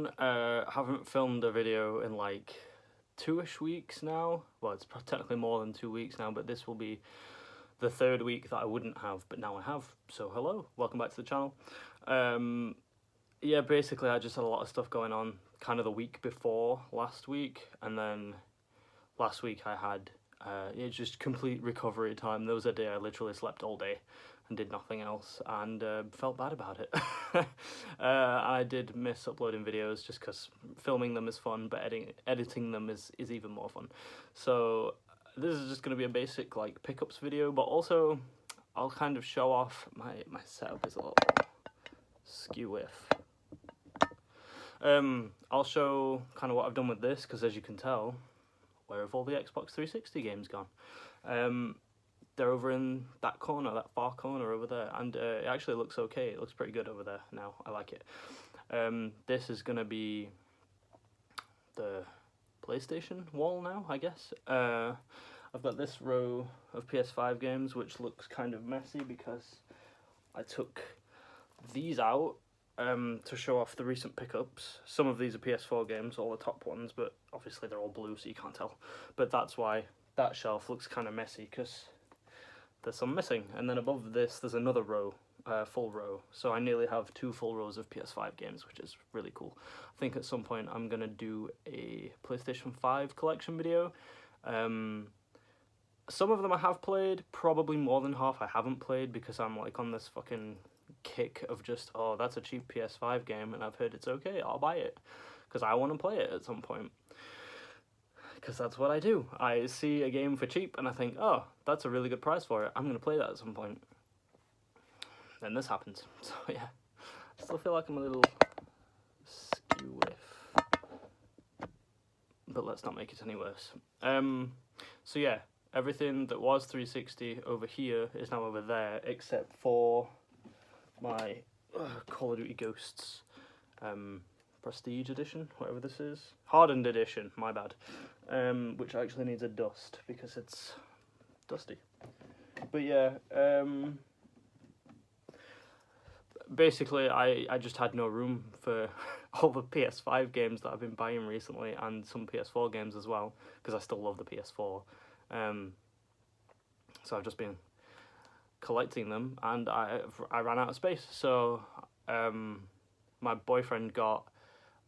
everyone. Haven't filmed a video in like 2-ish weeks now. Well, it's technically more than 2 weeks now, but this will be the third week that I wouldn't have, but now I have. So hello, welcome back to the channel. Yeah, basically I just had a lot of stuff going on kind of the week before last week, and then last week I had just complete recovery time. There was a day I literally slept all day and did nothing else, and felt bad about it. I did miss uploading videos just because filming them is fun, but editing them is even more fun. So this is just going to be a basic like pickups video, but also I'll kind of show off my setup is a little skew-if. I'll show kind of what I've done with this, because as you can tell, where have all the Xbox 360 games gone? They're over in that corner, that far corner over there, and it actually looks okay. It looks pretty good over there now. I like it. This is going to be the PlayStation wall now, I guess. I've got this row of PS5 games, which looks kind of messy because I took these out to show off the recent pickups. Some of these are PS4 games, all the top ones, but obviously they're all blue, so you can't tell. But that's why that shelf looks kind of messy, because there's some missing. And then above this, there's another row, full row. So I nearly have 2 full rows of PS5 games, which is really cool. I think at some point I'm going to do a PlayStation 5 collection video. Some of them I have played, probably more than half I haven't played, because I'm like on this fucking kick of just, oh, that's a cheap PS5 game and I've heard it's okay, I'll buy it, because I want to play it at some point. Because that's what I do. I see a game for cheap and I think, oh, that's a really good price for it, I'm going to play that at some point. Then this happens. So yeah, I still feel like I'm a little skew-if, but let's not make it any worse. So yeah, everything that was 360 over here is now over there, except for my Call of Duty Ghosts Prestige Edition, whatever this is. Hardened Edition, my bad. Which actually needs a dust, because it's dusty. But yeah, basically I just had no room for all the PS5 games that I've been buying recently, and some PS4 games as well, because I still love the PS4. So I've just been collecting them, and I ran out of space. So my boyfriend got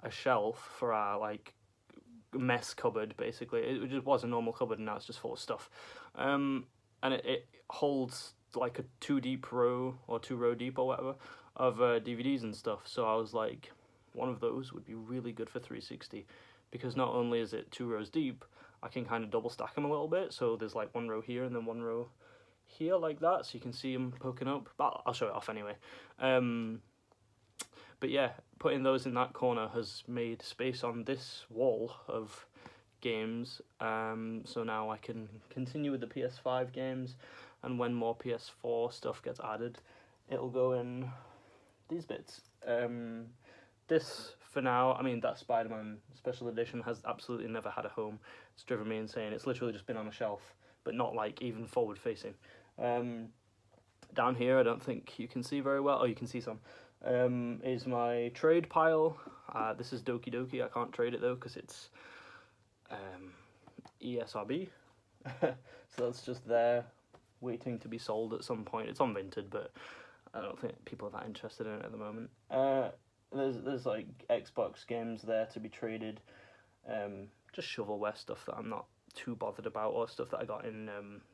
a shelf for our like mess cupboard. Basically, it just was a normal cupboard, and now it's just full of stuff. And it holds like a 2 deep row, or 2 row deep or whatever, of DVDs and stuff. So I was like, one of those would be really good for 360, because not only is it 2 rows deep, I can kind of double stack them a little bit. So there's like 1 row here and then 1 row here like that, so you can see them poking up, but I'll show it off anyway. But yeah, putting those in that corner has made space on this wall of games, so now I can continue with the PS5 games, and when more PS4 stuff gets added, it'll go in these bits. This, for now, I mean, that Spider-Man Special Edition has absolutely never had a home. It's driven me insane. It's literally just been on a shelf, but not like even forward facing. Down here, I don't think you can see very well. Oh, you can see some. Is my trade pile. This is Doki Doki. I can't trade it though, because it's ESRB. So that's just there, waiting to be sold at some point. It's unvinted, but I don't think people are that interested in it at the moment. There's like Xbox games there to be traded. Just shovelware stuff that I'm not too bothered about, or stuff that I got in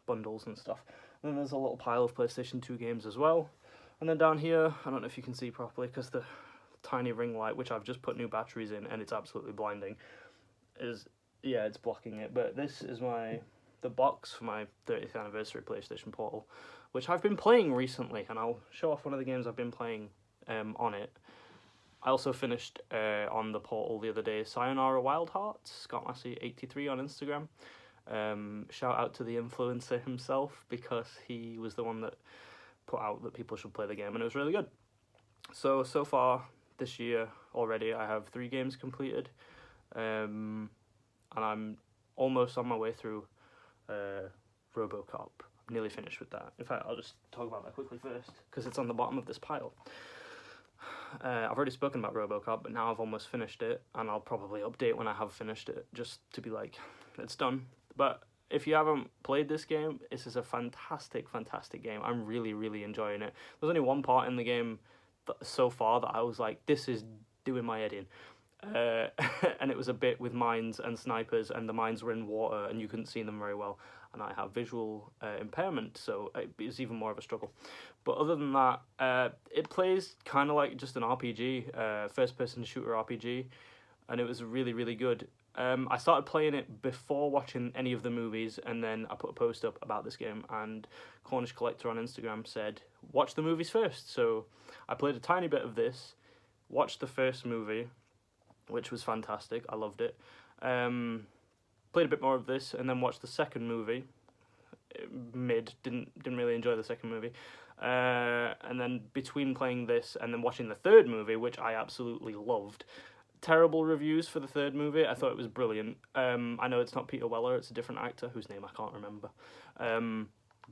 bundles and stuff. And then there's a little pile of PlayStation 2 games as well. And then down here, I don't know if you can see properly, because the tiny ring light, which I've just put new batteries in and it's absolutely blinding, it's blocking it. But this is the box for my 30th anniversary PlayStation Portal, which I've been playing recently, and I'll show off one of the games I've been playing on it. I also finished on the Portal the other day, Sayonara Wild Hearts, Scott Massey 83 on Instagram. Shout out to the influencer himself, because he was the one that put out that people should play the game, and it was really good. So far this year already, I have 3 games completed, and I'm almost on my way through RoboCop. I'm nearly finished with that. In fact, I'll just talk about that quickly first, because it's on the bottom of this pile. I've already spoken about RoboCop, but now I've almost finished it, and I'll probably update when I have finished it, just to be like, it's done. But if you haven't played this game, this is a fantastic, fantastic game. I'm really, really enjoying it. There's only one part in the game so far that I was like, this is doing my head in. And it was a bit with mines and snipers, and the mines were in water, and you couldn't see them very well. And I have visual impairment, so it was even more of a struggle. But other than that, it plays kind of like just an RPG, first-person shooter RPG, and it was really, really good. I started playing it before watching any of the movies, and then I put a post up about this game, and Cornish Collector on Instagram said, watch the movies first. So I played a tiny bit of this, watched the first movie, which was fantastic. I loved it. Played a bit more of this, and then watched the second movie. Didn't really enjoy the second movie. And then between playing this and then watching the third movie, which I absolutely loved. Terrible reviews for the third movie. I thought it was brilliant. I know it's not Peter Weller, it's a different actor whose name I can't remember.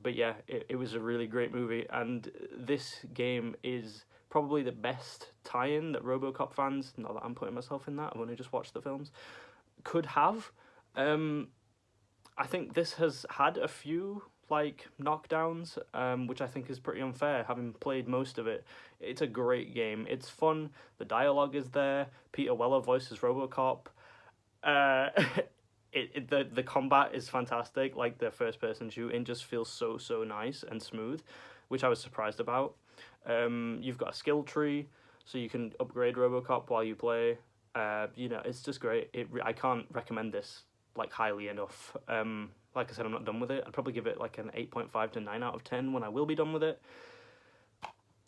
But yeah, it was a really great movie, and this game is probably the best tie-in that RoboCop fans, not that I'm putting myself in that, I've only just watched the films, could have. I think this has had a few like knockdowns, which I think is pretty unfair, having played most of it. It's a great game. It's fun. The dialogue is there. Peter Weller voices RoboCop. The combat is fantastic. Like, the first person shooting just feels so nice and smooth, which I was surprised about. You've got a skill tree, so you can upgrade RoboCop while you play. It's just great. I can't recommend this like highly enough. Like I said, I'm not done with it. I'd probably give it like an 8.5 to 9 out of 10 when I will be done with it.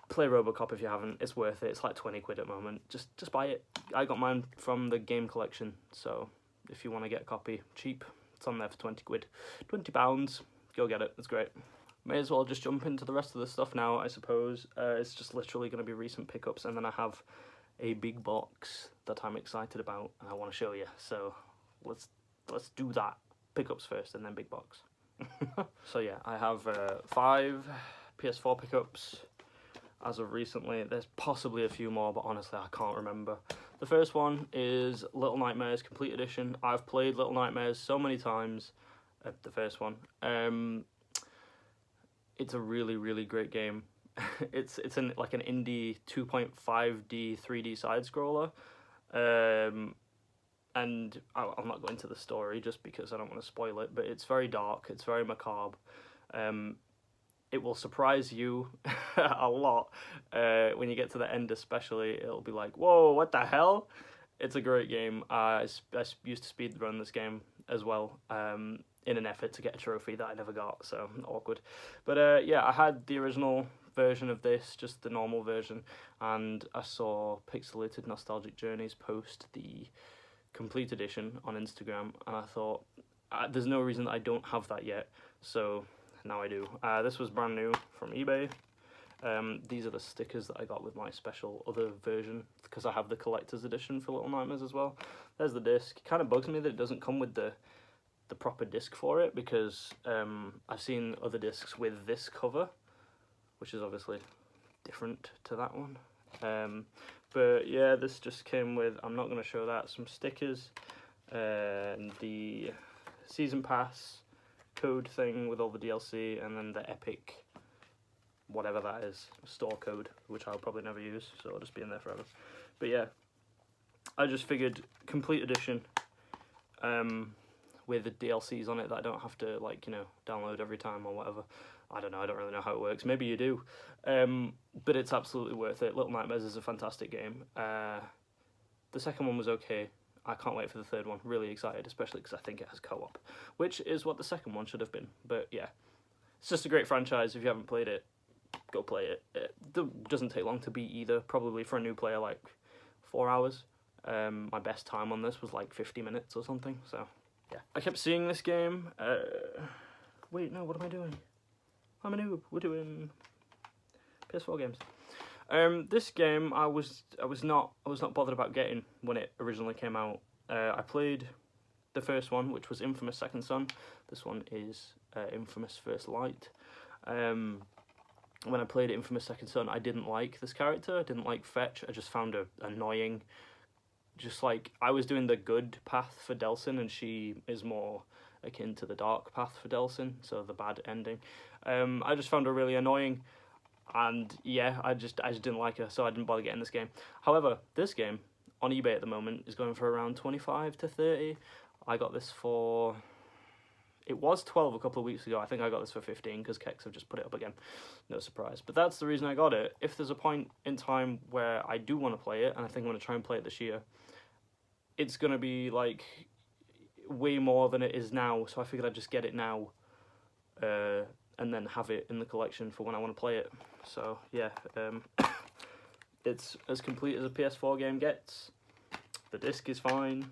Play RoboCop if you haven't. It's worth it. It's like 20 quid at the moment. Just buy it. I got mine from the game collection, so if you want to get a copy cheap, it's on there for 20 quid. £20, go get it. It's great. May as well just jump into the rest of the stuff now, I suppose. It's just literally going to be recent pickups, and then I have a big box that I'm excited about and I want to show you. So let's do that. Pickups first and then big box. So yeah, I have 5 PS4 pickups as of recently. There's possibly a few more, but honestly I can't remember. The first one is Little Nightmares Complete Edition. I've played Little Nightmares so many times. The first one. It's a really, really great game. it's like an indie 2.5D 3D side scroller. And I'll not go into the story just because I don't want to spoil it, but it's very dark, it's very macabre. It will surprise you a lot when you get to the end especially. It'll be like, whoa, what the hell? It's a great game. I used to speedrun this game as well, in an effort to get a trophy that I never got, so awkward. But yeah, I had the original version of this, just the normal version, and I saw Pixelated Nostalgic Journeys post the complete edition on Instagram, and I thought, there's no reason that I don't have that yet, so now I do. This was brand new from eBay. These are the stickers that I got with my special other version, because I have the collector's edition for Little Nightmares as well. There's the disc. It kind of bugs me that it doesn't come with the proper disc for it, because I've seen other discs with this cover, which is obviously different to that one. But yeah, this just came with, I'm not going to show that, some stickers, and the season pass code thing with all the DLC, and then the epic, whatever that is, store code, which I'll probably never use, so it'll just be in there forever. But yeah, I just figured complete edition, with the DLCs on it that I don't have to, like, download every time or whatever. I don't know, I don't really know how it works. Maybe you do. But it's absolutely worth it. Little Nightmares is a fantastic game. The second one was okay. I can't wait for the third one. Really excited, especially because I think it has co-op, which is what the second one should have been. But yeah, it's just a great franchise. If you haven't played it, go play it. It doesn't take long to beat either. Probably for a new player, like 4 hours. My best time on this was like 50 minutes or something. So yeah, I kept seeing this game. Wait, no, what am I doing? I'm a noob. We're doing PS4 games. This game I was not bothered about getting when it originally came out. I played the first one, which was Infamous Second Son. This one is Infamous First Light. when I played Infamous Second Son, I didn't like this character. I didn't like Fetch. I just found her annoying. Just like, I was doing the good path for Delsin, and she is more akin to the dark path for Delsin, so the bad ending. I just found her really annoying, and yeah, I just didn't like her, so I didn't bother getting this game. However, this game on eBay at the moment is going for around 25 to 30. I got this for... It was 12 a couple of weeks ago. I think I got this for 15 because Kex have just put it up again. No surprise. But that's the reason I got it. If there's a point in time where I do want to play it, and I think I'm going to try and play it this year, it's going to be like way more than it is now. So I figured I'd just get it now and then have it in the collection for when I want to play it. So yeah, it's as complete as a PS4 game gets. The disc is fine.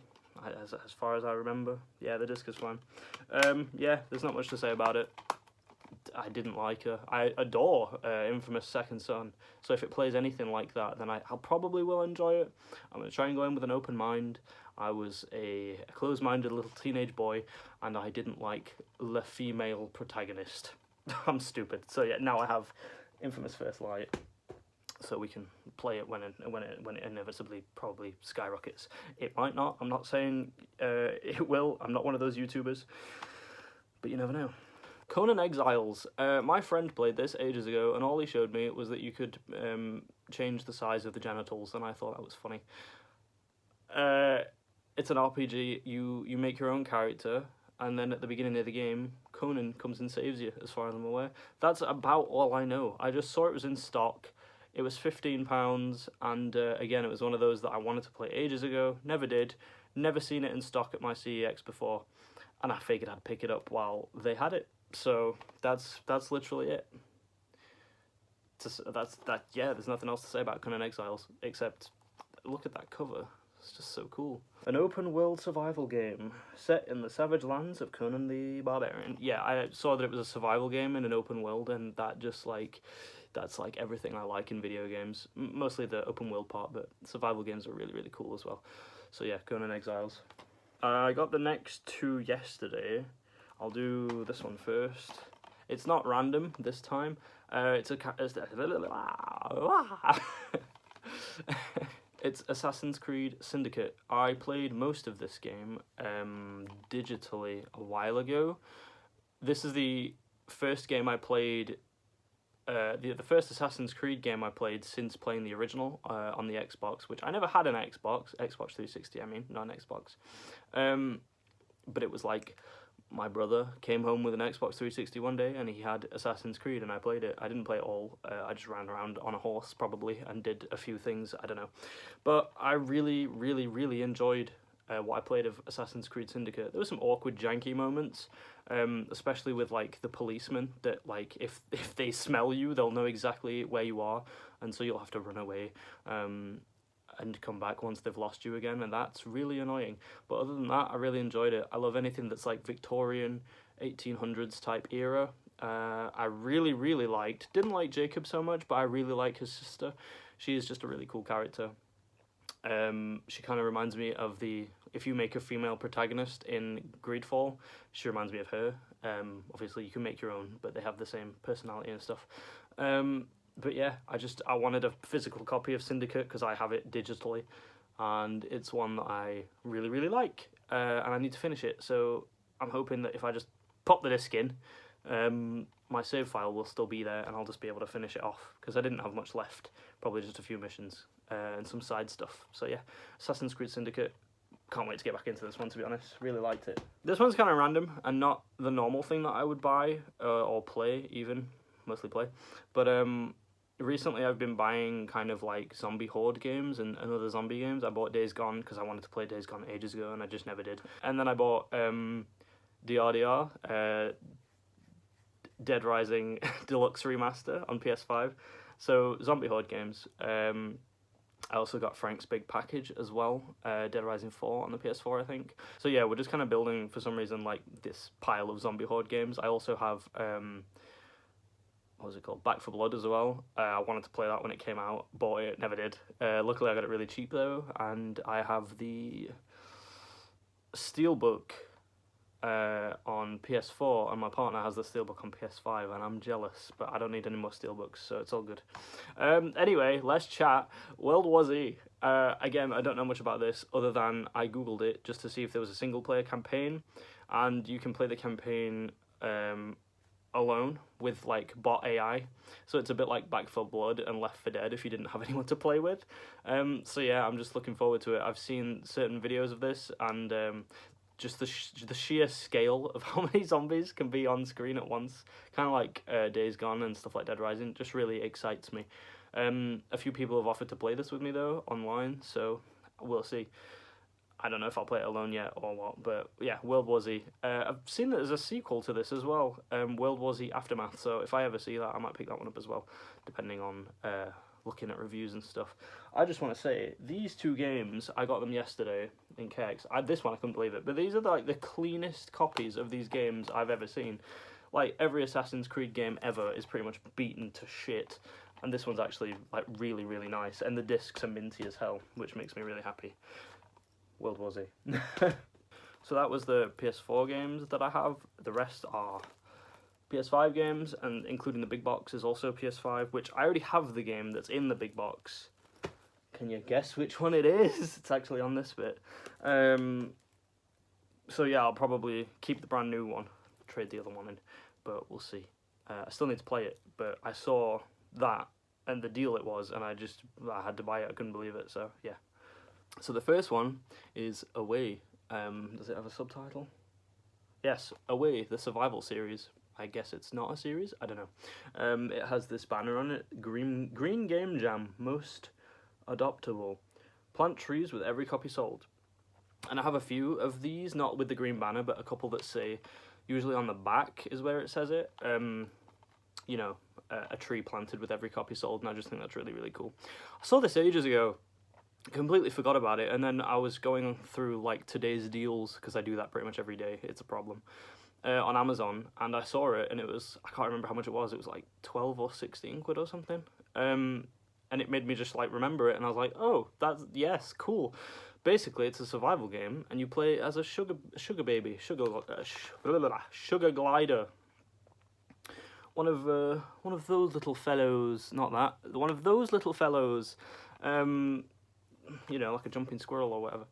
As far as I remember, yeah, the disc is fine. Yeah, there's not much to say about it. I didn't like her. I adore Infamous Second Son, so if it plays anything like that, then I'll probably will enjoy it. I'm going to try and go in with an open mind. I was a closed-minded little teenage boy, and I didn't like the female protagonist. I'm stupid. So yeah, now I have Infamous First Light, so we can play it when it inevitably probably skyrockets. It might not. I'm not saying it will. I'm not one of those YouTubers, but you never know. Conan Exiles. My friend played this ages ago, and all he showed me was that you could change the size of the genitals, and I thought that was funny. It's an RPG. You make your own character, and then at the beginning of the game, Conan comes and saves you, as far as I'm aware. That's about all I know. I just saw it was in stock. It was £15, and again, it was one of those that I wanted to play ages ago, never did, never seen it in stock at my CEX before, and I figured I'd pick it up while they had it. So that's literally it. Yeah, there's nothing else to say about Conan Exiles, except look at that cover. It's just so cool. An open-world survival game set in the savage lands of Conan the Barbarian. Yeah, I saw that it was a survival game in an open world, and that just like... That's like everything I like in video games. Mostly the open world part, but survival games are really, really cool as well. So yeah, Conan Exiles. I got the next two yesterday. I'll do this one first. It's not random this time. It's Assassin's Creed Syndicate. I played most of this game digitally a while ago. This is the first game I played... the first Assassin's Creed game I played since playing the original on the Xbox, which I never had an Xbox 360, I mean, not an Xbox. But it was like, my brother came home with an Xbox 360 one day, and he had Assassin's Creed, and I played it. I didn't play it all, I just ran around on a horse, probably, and did a few things, I don't know. But I really, really, really enjoyed what I played of Assassin's Creed Syndicate. There were some awkward, janky moments, especially with like the policemen that like if they smell you, they'll know exactly where you are, and so you'll have to run away and come back once they've lost you again, and that's really annoying. But other than that, I really enjoyed it. I love anything that's like Victorian, 1800s type era. I really, really didn't like Jacob so much, but I really like his sister. She is just a really cool character. She kind of reminds me of if you make a female protagonist in Greedfall, she reminds me of her. Obviously you can make your own, but they have the same personality and stuff. But yeah, I wanted a physical copy of Syndicate because I have it digitally, and it's one that I really, really like, and I need to finish it. So I'm hoping that if I just pop the disc in, my save file will still be there, and I'll just be able to finish it off, because I didn't have much left, probably just a few missions and some side stuff. So yeah, Assassin's Creed Syndicate, can't wait to get back into this one, to be honest. Really liked it. This one's kind of random and not the normal thing that I would buy or play, even, mostly play, but recently I've been buying kind of like zombie horde games and other zombie games. I bought Days Gone because I wanted to play Days Gone ages ago, and I just never did. And then I bought DRDR, Dead Rising Deluxe Remaster on PS5. So zombie horde games. I also got Frank's Big Package as well, Dead Rising 4 on the PS4, I think. So yeah, we're just kind of building, for some reason, like this pile of zombie horde games. I also have, what was it called? Back 4 Blood as well. I wanted to play that when it came out, bought it, never did. Luckily I got it really cheap though, and I have the Steelbook on PS4, and my partner has the Steelbook on PS5, and I'm jealous, but I don't need any more Steelbooks, so it's all good. Anyway, let's chat. World War Z. Again, I don't know much about this, other than I googled it just to see if there was a single-player campaign, and you can play the campaign alone with like bot AI, so it's a bit like Back 4 Blood and Left 4 Dead if you didn't have anyone to play with. So yeah, I'm just looking forward to it. I've seen certain videos of this, and just the sheer scale of how many zombies can be on screen at once, kind of like Days Gone and stuff like Dead Rising, just really excites me. A few people have offered to play this with me though online, so we'll see. I don't know if I'll play it alone yet or what, but yeah, World War Z. I've seen that there's a sequel to this as well, World War Z Aftermath, so if I ever see that, I might pick that one up as well, depending on looking at reviews and stuff. I just want to say, these two games, I got them yesterday in kegs. This one, I couldn't believe it, but these are like the cleanest copies of these games I've ever seen. Like, every Assassin's Creed game ever is pretty much beaten to shit, and this one's actually like really, really nice, and the discs are minty as hell, which makes me really happy. World War Z. So that was the PS4 games that I have. The rest are PS5 games, and including the big box is also PS5, which I already have the game that's in the big box. Can you guess which one it is? It's actually on this bit. So yeah, I'll probably keep the brand new one, trade the other one in, but we'll see. I still need to play it, but I saw that and the deal it was, and I had to buy it. I couldn't believe it, so yeah. So the first one is Away. Does it have a subtitle? Yes, Away, the survival series. I guess it's not a series, I don't know. It has this banner on it, Green Game Jam, most adoptable. Plant trees with every copy sold. And I have a few of these, not with the green banner, but a couple that say, usually on the back is where it says it, you know, a tree planted with every copy sold, and I just think that's really, really cool. I saw this ages ago, completely forgot about it, and then I was going through like today's deals, because I do that pretty much every day, it's a problem, on Amazon, and I saw it, and it was, I can't remember how much it was like 12 or 16 quid or something, and it made me just like remember it, and I was like, oh, that's, yes, cool. Basically, it's a survival game, and you play as a sugar glider. One of those little fellows, not that, one of those little fellows, you know, like a jumping squirrel or whatever.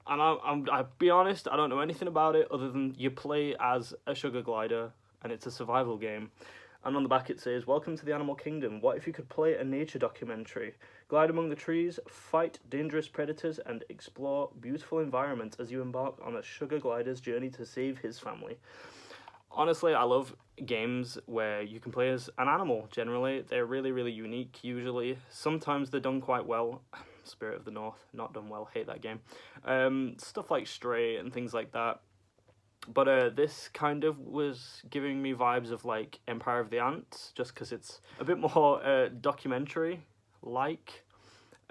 And I'll be honest, I don't know anything about it other than you play as a sugar glider, and it's a survival game. And on the back it says, welcome to the animal kingdom. What if you could play a nature documentary? Glide among the trees, fight dangerous predators, and explore beautiful environments as you embark on a sugar glider's journey to save his family. Honestly, I love games where you can play as an animal, generally. They're really, really unique, usually. Sometimes they're done quite well. Spirit of the North, not done well, hate that game. Stuff like Stray and things like that. But this kind of was giving me vibes of like Empire of the Ants, just because it's a bit more documentary-like,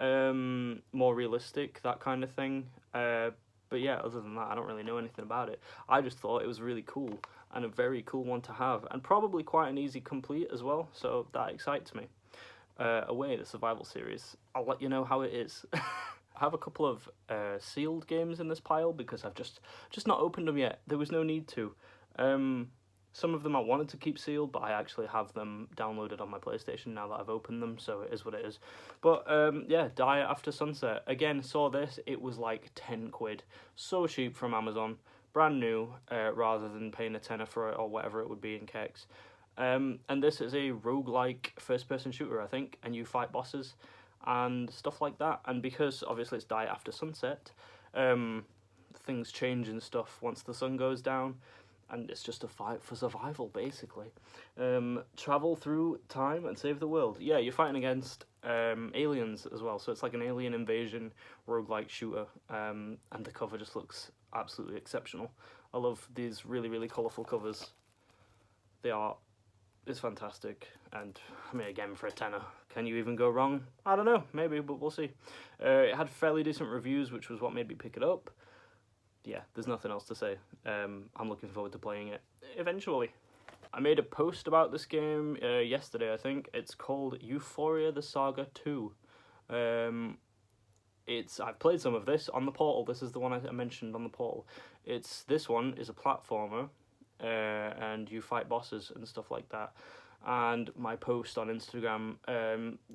more realistic, that kind of thing. But yeah, other than that, I don't really know anything about it. I just thought it was really cool, and a very cool one to have, and probably quite an easy complete as well, so that excites me. Away, the survival series. I'll let you know how it is. I have a couple of sealed games in this pile because I've just not opened them yet. There was no need to. Some of them I wanted to keep sealed, but I actually have them downloaded on my PlayStation now that I've opened them, so it is what it is. But yeah, Die After Sunset. Again, saw this, it was like 10 quid. So cheap from Amazon. Brand new, rather than paying a tenner for it or whatever it would be in kegs. And this is a roguelike first-person shooter, I think, and you fight bosses and stuff like that. And because obviously it's Die After Sunset, things change and stuff once the sun goes down, and it's just a fight for survival, basically. Travel through time and save the world. Yeah, you're fighting against aliens as well, so it's like an alien invasion roguelike shooter, and the cover just looks absolutely exceptional. I love these really, really colourful covers. The art is fantastic, and I mean, again, for a tenner, can you even go wrong? I don't know, maybe, but we'll see. It had fairly decent reviews, which was what made me pick it up. Yeah, there's nothing else to say. I'm looking forward to playing it eventually. I made a post about this game yesterday, I think. It's called Euphoria the Saga 2. I've played some of this on the Portal. This is the one I mentioned on the Portal. This one is a platformer, and you fight bosses and stuff like that. And my post on Instagram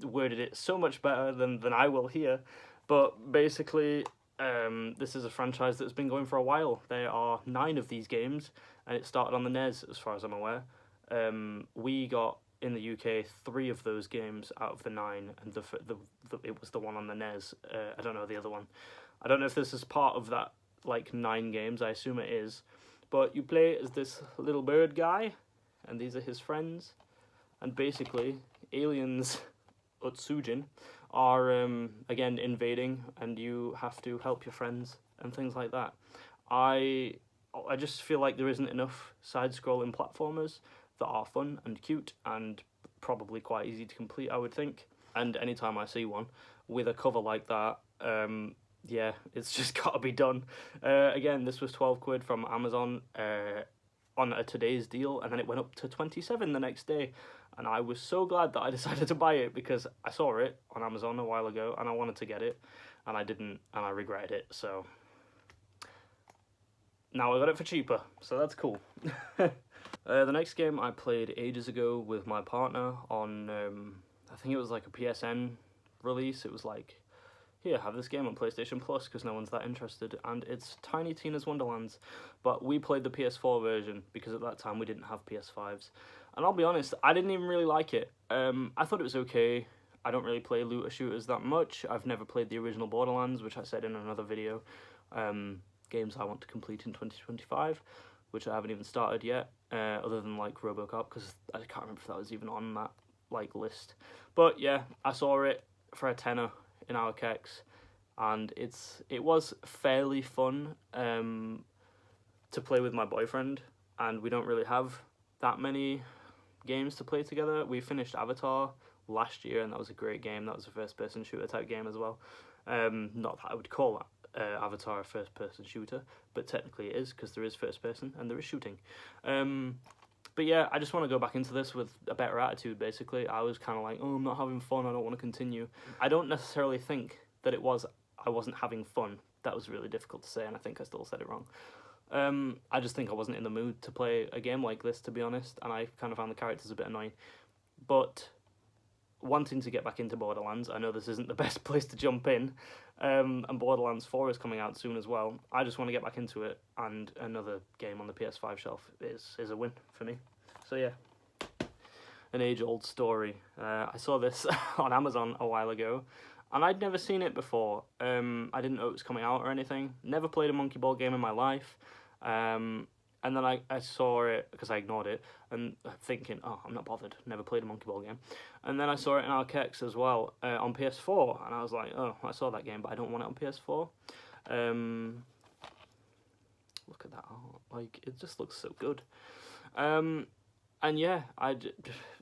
worded it so much better than I will here. But basically, this is a franchise that's been going for a while. There are 9 of these games, and it started on the NES, as far as I'm aware. We got, in the UK, 3 of those games out of the 9, and it was the one on the NES. I don't know the other one. I don't know if this is part of that, 9 games. I assume it is. But you play as this little bird guy, and these are his friends. And basically, aliens, Utsujin, are, again, invading, and you have to help your friends and things like that. I just feel like there isn't enough side-scrolling platformers that are fun and cute and probably quite easy to complete, I would think. And anytime I see one with a cover like that, yeah, it's just got to be done. Again, this was 12 quid from Amazon on a today's deal, and then it went up to 27 the next day. And I was so glad that I decided to buy it, because I saw it on Amazon a while ago and I wanted to get it, and I didn't, and I regretted it. So now I got it for cheaper, so that's cool. The next game I played ages ago with my partner on, I think it was like a PSN release. It was like, here, have this game on PlayStation Plus, because no one's that interested, and it's Tiny Tina's Wonderlands. But we played the PS4 version, because at that time we didn't have PS5s. And I'll be honest, I didn't even really like it. I thought it was okay. I don't really play looter shooters that much. I've never played the original Borderlands, which I said in another video. Games I want to complete in 2025, which I haven't even started yet, other than like RoboCop, because I can't remember if that was even on that list. But yeah, I saw it for a tenner in our Kex, and it was fairly fun to play with my boyfriend, and we don't really have that many games to play together. We finished Avatar last year, and that was a great game. That was a first-person shooter type game as well. Not that I would call Avatar a first-person shooter, but technically it is, because there is first-person and there is shooting. But yeah, I just want to go back into this with a better attitude, basically. I was kind of like, oh, I'm not having fun, I don't want to continue. I don't necessarily think that I wasn't having fun. That was really difficult to say, and I think I still said it wrong. I just think I wasn't in the mood to play a game like this, to be honest, and I kind of found the characters a bit annoying. But wanting to get back into Borderlands, I know this isn't the best place to jump in, and Borderlands 4 is coming out soon as well. I just want to get back into it, and another game on the PS5 shelf is a win for me. So yeah, an age-old story. I saw this on Amazon a while ago, and I'd never seen it before. I didn't know it was coming out or anything. Never played a Monkey Ball game in my life. And then I saw it, because I ignored it, and thinking, oh, I'm not bothered, never played a Monkey Ball game. And then I saw it in our Kex as well, on PS4, and I was like, oh, I saw that game, but I don't want it on PS4. Look at that art, it just looks so good. And yeah,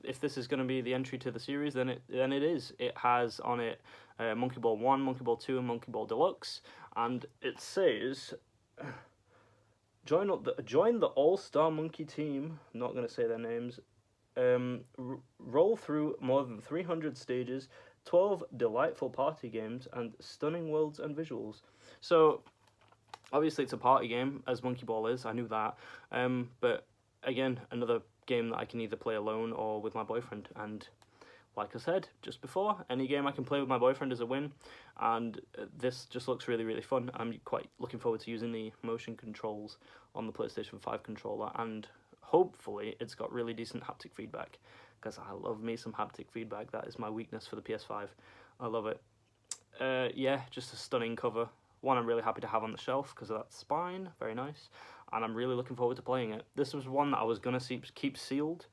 if this is going to be the entry to the series, then it is. It has on it Monkey Ball 1, Monkey Ball 2, and Monkey Ball Deluxe, and it says, join the All-Star Monkey Team. I'm not going to say their names. Roll through more than 300 stages, 12 delightful party games, and stunning worlds and visuals. So, obviously it's a party game, as Monkey Ball is, I knew that. But, again, another game that I can either play alone or with my boyfriend. And, like I said just before, any game I can play with my boyfriend is a win. And this just looks really, really fun. I'm quite looking forward to using the motion controls on the PlayStation 5 controller, and hopefully it's got really decent haptic feedback, because I love me some haptic feedback. That is my weakness for the PS5. I love it. Yeah, just a stunning cover. One I'm really happy to have on the shelf because of that spine. Very nice. And I'm really looking forward to playing it. This was one that I was going to keep sealed.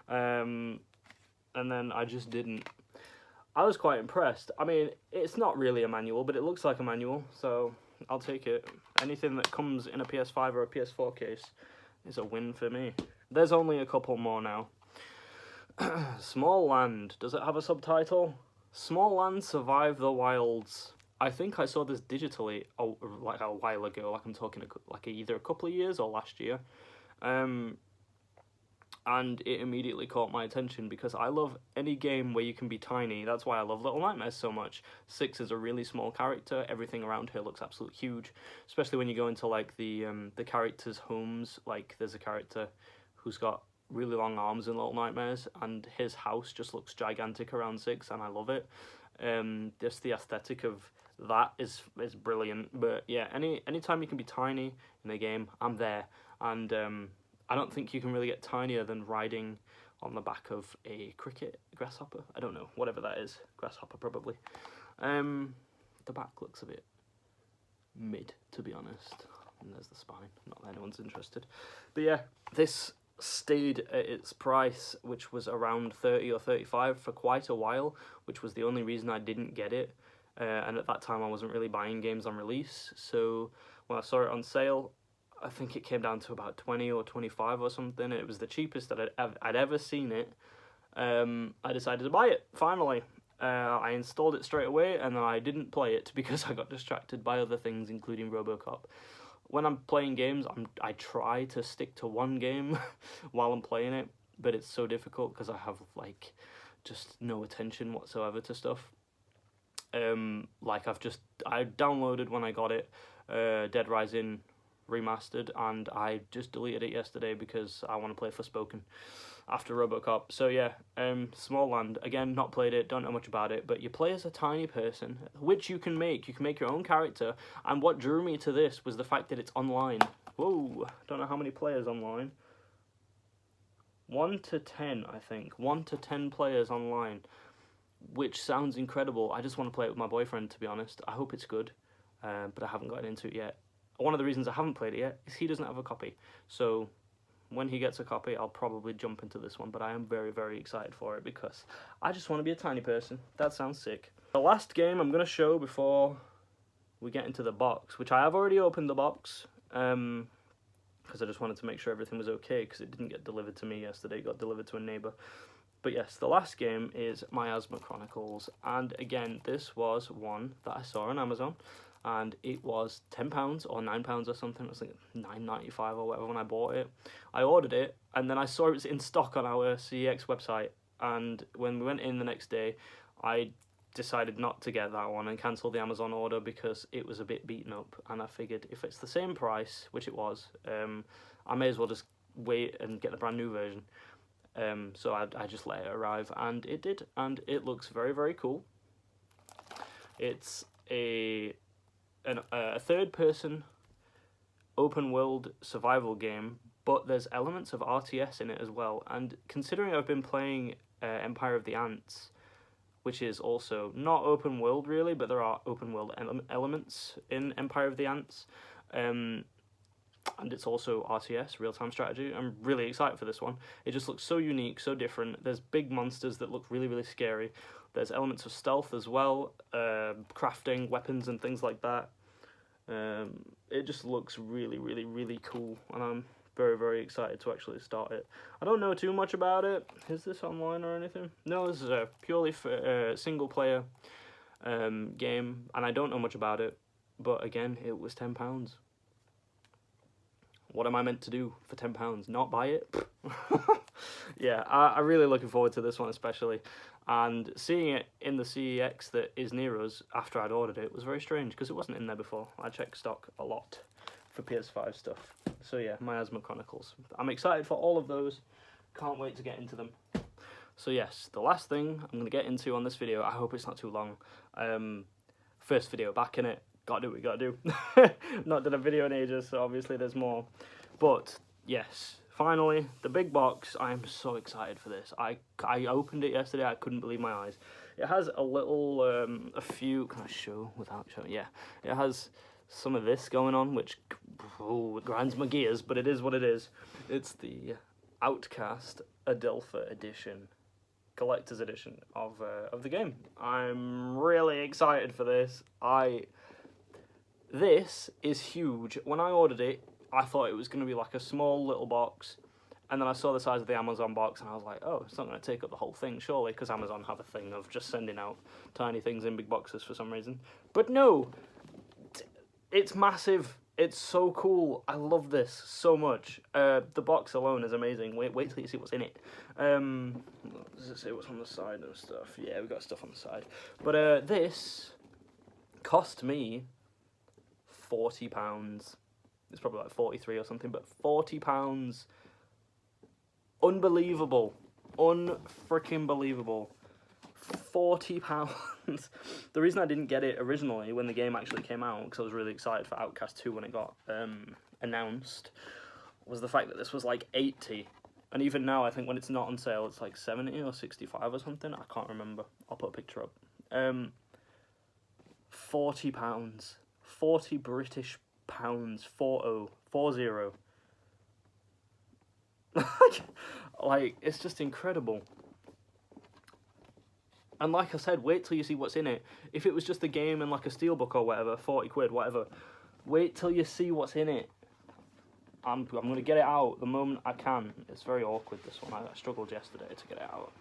And then I just didn't. I was quite impressed. I mean, it's not really a manual, but it looks like a manual, so I'll take it. Anything that comes in a PS5 or a PS4 case is a win for me. There's only a couple more now. Small Land. Does it have a subtitle? Small Land Survive the Wilds. I think I saw this digitally like a while ago. Like I'm talking like either a couple of years or last year. and it immediately caught my attention because I love any game where you can be tiny. That's why I love Little Nightmares so much. 6 is a really small character. Everything around her looks absolutely huge, especially when you go into like the characters' homes. Like there's a character who's got really long arms in Little Nightmares, and his house just looks gigantic around 6, and I love it. Just the aesthetic of that is brilliant. But yeah, anytime you can be tiny in a game, I'm there. And I don't think you can really get tinier than riding on the back of a grasshopper. I don't know, whatever that is. Grasshopper, probably. The back looks a bit mid, to be honest. And there's the spine, not that anyone's interested. But yeah, this stayed at its price, which was around 30 or 35 for quite a while, which was the only reason I didn't get it. And at that time, I wasn't really buying games on release. So when I saw it on sale, I think it came down to about 20 or 25 or something. It was the cheapest that I'd ever seen it. I decided to buy it, finally. I installed it straight away, and then I didn't play it because I got distracted by other things, including RoboCop. When I'm playing games, I try to stick to one game while I'm playing it, but it's so difficult because I have, like, just no attention whatsoever to stuff. Like, I downloaded when I got it, Dead Rising Remastered, and I just deleted it yesterday because I want to play Forspoken after RoboCop. So yeah, Small Land, again, not played it, don't know much about it, but you play as a tiny person, which you can make your own character, and what drew me to this was the fact that it's online. Whoa, don't know how many players online. 1 to 10, I think. 1 to 10 players online, which sounds incredible. I just want to play it with my boyfriend, to be honest. I hope it's good, but I haven't gotten into it yet. One of the reasons I haven't played it yet is he doesn't have a copy. So when he gets a copy, I'll probably jump into this one. But I am very, very excited for it because I just want to be a tiny person. That sounds sick. The last game I'm going to show before we get into the box, which I have already opened the box, because I just wanted to make sure everything was okay, because it didn't get delivered to me yesterday. It got delivered to a neighbour. But yes, the last game is Miasma Chronicles. And again, this was one that I saw on Amazon. And it was £10 or £9 or something. It was like $9.95 or whatever when I bought it. I ordered it, and then I saw it was in stock on our CEX website. And when we went in the next day, I decided not to get that one and cancel the Amazon order because it was a bit beaten up. And I figured if it's the same price, which it was, I may as well just wait and get the brand new version. So I just let it arrive, and it did. And it looks very, very cool. It's a third-person open-world survival game, but there's elements of RTS in it as well. And considering I've been playing Empire of the Ants, which is also not open-world really, but there are open-world elements in Empire of the Ants, and it's also RTS, real-time strategy. I'm really excited for this one. It just looks so unique, so different. There's big monsters that look really, really scary. There's elements of stealth as well, crafting weapons and things like that. It just looks really, really, really cool, and I'm very, very excited to actually start it. I don't know too much about it. Is this online or anything? No, this is a purely single-player game, and I don't know much about it, but again, it was £10. What am I meant to do for £10? Not buy it? Yeah, I'm really looking forward to this one especially. And seeing it in the CEX that is near us after I'd ordered it was very strange because it wasn't in there before. I check stock a lot for PS5 stuff. So yeah, Miasma Chronicles. I'm excited for all of those. Can't wait to get into them. So yes, the last thing I'm going to get into on this video, I hope it's not too long. First video back in it. Gotta do what we gotta do. Not done a video in ages, so obviously there's more. But yes, finally, the big box. I am so excited for this. I opened it yesterday. I couldn't believe my eyes. It has a little, a few. Can I show without showing? Yeah, it has some of this going on, which it grinds my gears, but it is what it is. It's the Outcast Adelpha edition, collector's edition of the game. I'm really excited for this. This is huge. When I ordered it, I thought it was going to be like a small little box, and then I saw the size of the Amazon box, and I was like, oh, it's not going to take up the whole thing, surely, because Amazon have a thing of just sending out tiny things in big boxes for some reason. But no, it's massive. It's so cool. I love this so much. The box alone is amazing. Wait till you see what's in it. Does it say what's on the side and stuff? Yeah, we got stuff on the side. But this cost me £40. It's probably like 43 or something, but £40. Unbelievable. Unfreaking believable. £40. The reason I didn't get it originally when the game actually came out, because I was really excited for Outcast 2 when it got announced, was the fact that this was like 80. And even now, I think when it's not on sale, it's like 70 or 65 or something. I can't remember. I'll put a picture up. £40. 40 British pounds. 40. Like, it's just incredible. And like I said, wait till you see what's in it. If it was just a game and like a steelbook or whatever, 40 quid, whatever, wait till you see what's in it. I'm going to get it out the moment I can. It's very awkward, this one. I struggled yesterday to get it out.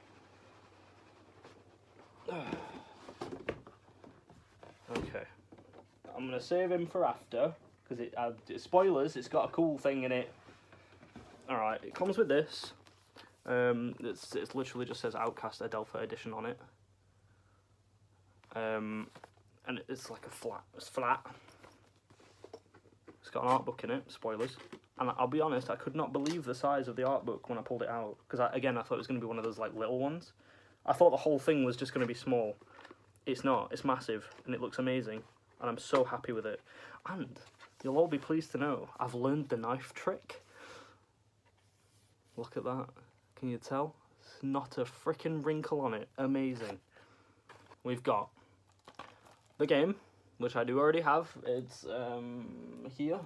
Okay. I'm going to save him for after, because spoilers, it's got a cool thing in it. Alright, it comes with this. It's literally just says Outcast Adelpha Edition on it. And it's like it's flat. It's got an art book in it, spoilers. And I'll be honest, I could not believe the size of the art book when I pulled it out. Because, I thought it was going to be one of those, like, little ones. I thought the whole thing was just going to be small. It's not. It's massive, and it looks amazing. And I'm so happy with it. And you'll all be pleased to know, I've learned the knife trick. Look at that. Can you tell? There's not a freaking wrinkle on it. Amazing. We've got the game, which I do already have. It's here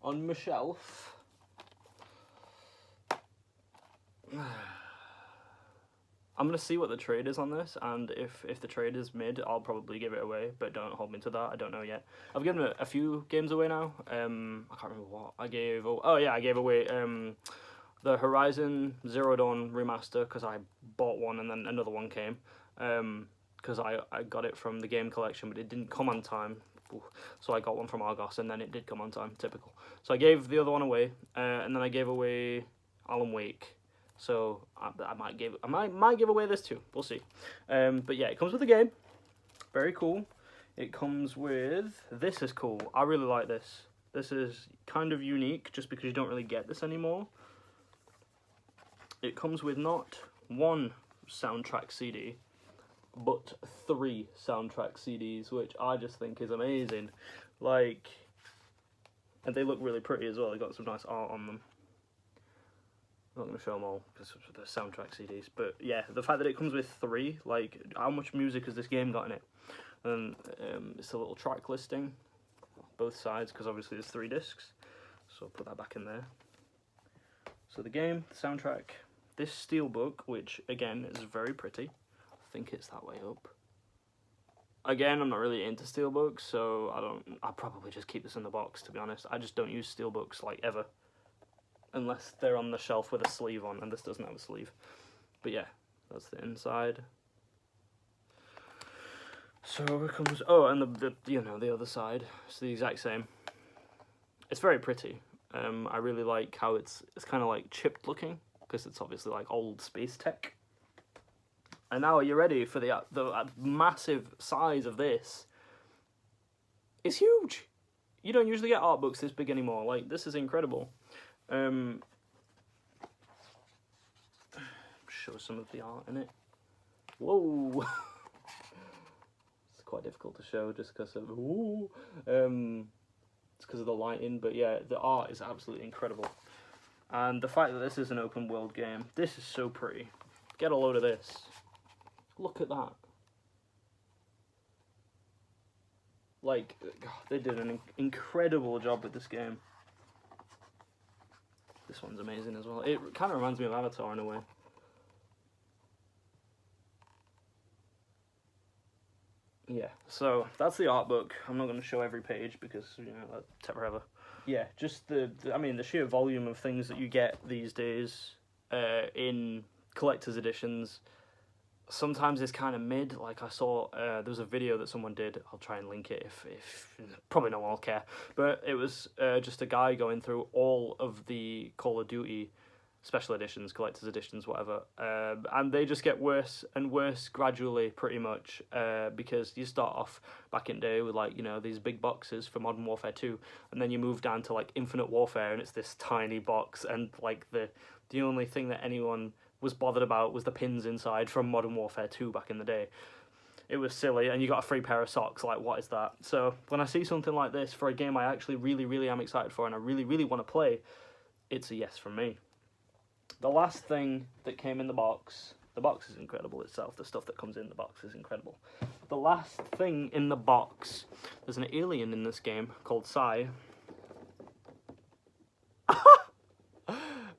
on my shelf. I'm going to see what the trade is on this, and if the trade is mid, I'll probably give it away, but don't hold me to that, I don't know yet. I've given a few games away now. I can't remember what I gave. Oh yeah, I gave away the Horizon Zero Dawn remaster, because I bought one and then another one came. Because I got it from the game collection, but it didn't come on time. So I got one from Argos, and then it did come on time, typical. So I gave the other one away, and then I gave away Alan Wake. So I might give away this too. We'll see. But yeah, it comes with the game. Very cool. It comes with... This is cool. I really like this. This is kind of unique, just because you don't really get this anymore. It comes with not one soundtrack CD, but 3 soundtrack CDs, which I just think is amazing. Like, and they look really pretty as well. They got some nice art on them. I'm not going to show them all because they're soundtrack CDs, but yeah, the fact that it comes with 3, like, how much music has this game got in it? And it's a little track listing, both sides, because obviously there's 3 discs, so I'll put that back in there. So the game, the soundtrack, this steelbook, which again is very pretty. I think it's that way up. Again, I'm not really into steelbooks, so I'll probably just keep this in the box, to be honest. I just don't use steelbooks, like, ever. Unless they're on the shelf with a sleeve on, and this doesn't have a sleeve. But yeah, that's the inside. So it comes... Oh, and the other side. It's the exact same. It's very pretty. I really like how it's kind of like chipped looking, because it's obviously like old space tech. And now, are you ready for the massive size of this? It's huge. You don't usually get art books this big anymore. Like, this is incredible. Show some of the art in it. Whoa. It's quite difficult to show just because of it's because of the lighting, but yeah, the art is absolutely incredible. And the fact that this is an open world game, this is so pretty. Get a load of this. Look at that. Like, God, they did an incredible job with this game. This one's amazing as well. It kind of reminds me of Avatar in a way. Yeah, so that's the art book. I'm not going to show every page because, you know, that'd take forever. Yeah, just the sheer volume of things that you get these days in collector's editions sometimes it's kind of mid. Like I saw, there was a video that someone did. I'll try and link it if probably no one will care. But it was just a guy going through all of the Call of Duty special editions, collector's editions, whatever, and they just get worse and worse gradually, pretty much, because you start off back in the day with, like, you know, these big boxes for Modern Warfare 2, and then you move down to, like, Infinite Warfare, and it's this tiny box, and, like, the only thing that anyone was bothered about was the pins inside from Modern Warfare 2 back in the day. It was silly, and you got a free pair of socks. Like, what is that? So when I see something like this for a game I actually really, really am excited for, and I really, really want to play, it's a yes from me. The last thing that came in the box is incredible itself. The stuff that comes in the box is incredible. The last thing in the box, there's an alien in this game called Psy.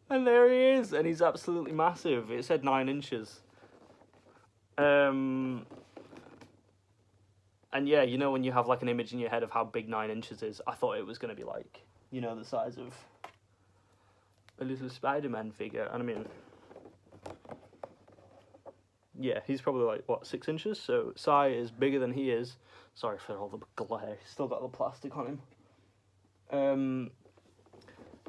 And there he is, and he's absolutely massive. It said 9 inches. And yeah, you know when you have like an image in your head of how big 9 inches is, I thought it was going to be like, you know, the size of a little Spider-Man figure. And I mean, yeah, he's probably like, what, 6 inches? So Psy is bigger than he is. Sorry for all the glare, he's still got the plastic on him.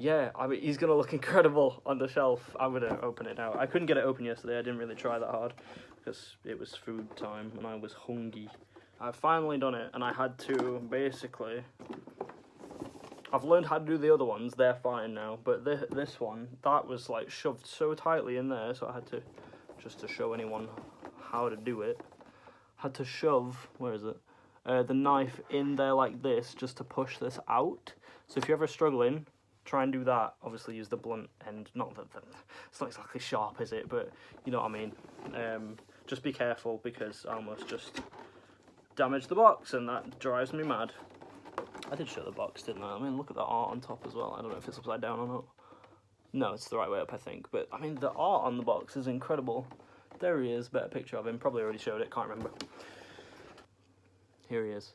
Yeah, I mean, he's going to look incredible on the shelf. I'm going to open it now. I couldn't get it open yesterday, I didn't really try that hard, because it was food time and I was hungry. I've finally done it, and I had to, basically, I've learned how to do the other ones, they're fine now, but this one, that was like shoved so tightly in there, so I had to, just to show anyone how to do it, had to shove, where is it, the knife in there like this, just to push this out. So if you're ever struggling, try and do that. Obviously use the blunt end, not that, it's not exactly sharp, is it, but you know what I mean. Just be careful, because I almost just damaged the box, and that drives me mad. I did show the box, didn't I? I mean, look at the art on top as well. I don't know if it's upside down or not. No, it's the right way up, I think. But, I mean, the art on the box is incredible. There he is, better picture of him. Probably already showed it, can't remember. Here he is.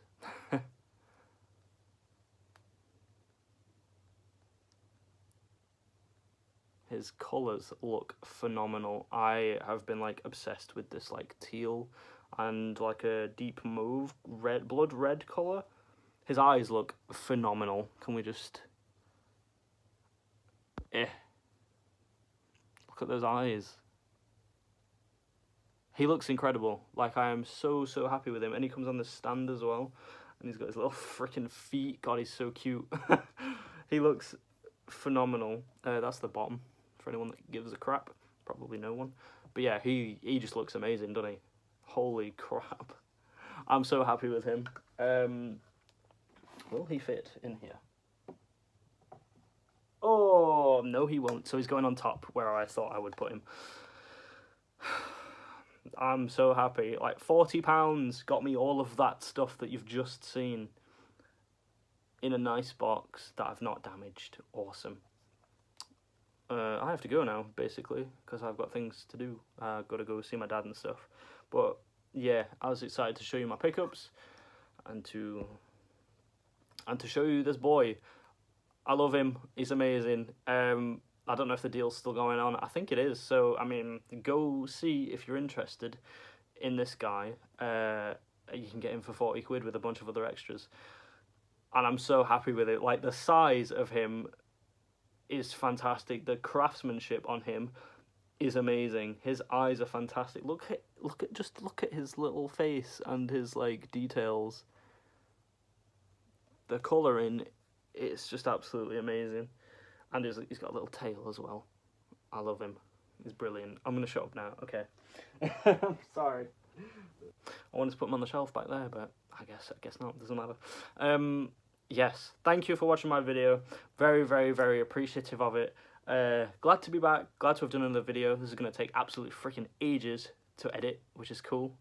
His colours look phenomenal. I have been, like, obsessed with this, like, teal and, like, a deep mauve, blood red colour. His eyes look phenomenal. Can we just... Look at those eyes. He looks incredible. Like, I am so, so happy with him. And he comes on the stand as well. And he's got his little freaking feet. God, he's so cute. He looks phenomenal. That's the bottom. For anyone that gives a crap. Probably no one. But yeah, he just looks amazing, doesn't he? Holy crap. I'm so happy with him. Will he fit in here? Oh, no he won't. So he's going on top, where I thought I would put him. I'm so happy. Like, £40 got me all of that stuff that you've just seen in a nice box that I've not damaged. Awesome. I have to go now, basically, because I've got things to do. I've got to go see my dad and stuff. But, yeah, I was excited to show you my pickups and to show you this boy. I love him. He's amazing. I don't know if the deal's still going on. I think it is. So, I mean, go see if you're interested in this guy. You can get him for 40 quid with a bunch of other extras. And I'm so happy with it. Like, the size of him is fantastic. The craftsmanship on him is amazing. His eyes are fantastic. Look at his little face and his, like, details. The colouring, it's just absolutely amazing. And he's got a little tail as well. I love him. He's brilliant. I'm going to shut up now. Okay. I'm sorry. I wanted to put him on the shelf back there, but I guess not. Doesn't matter. Yes. Thank you for watching my video. Very, very, very appreciative of it. Glad to be back. Glad to have done another video. This is going to take absolutely freaking ages to edit, which is cool.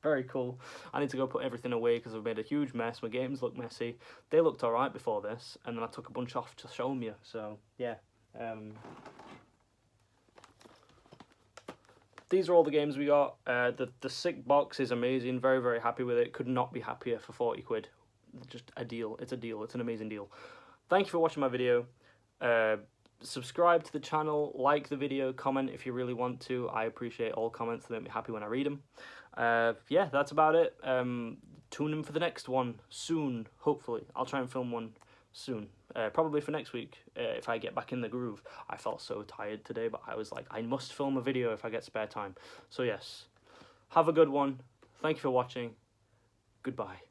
Very cool. I need to go put everything away because I've made a huge mess. My games look messy. They looked alright before this, and then I took a bunch off to show them you. So, yeah. These are all the games we got. The sick box is amazing. Very, very happy with it. Could not be happier for 40 quid. Just a deal. It's a deal. It's an amazing deal. Thank you for watching my video. subscribe to the channel, like the video, comment if you really want to. I appreciate all comments, they make me happy when I read them. Yeah, that's about it. Tune in for the next one soon, hopefully. I'll try and film one soon. Probably for next week, if I get back in the groove. I felt so tired today, but I was like, I must film a video if I get spare time. So yes, have a good one. Thank you for watching. Goodbye.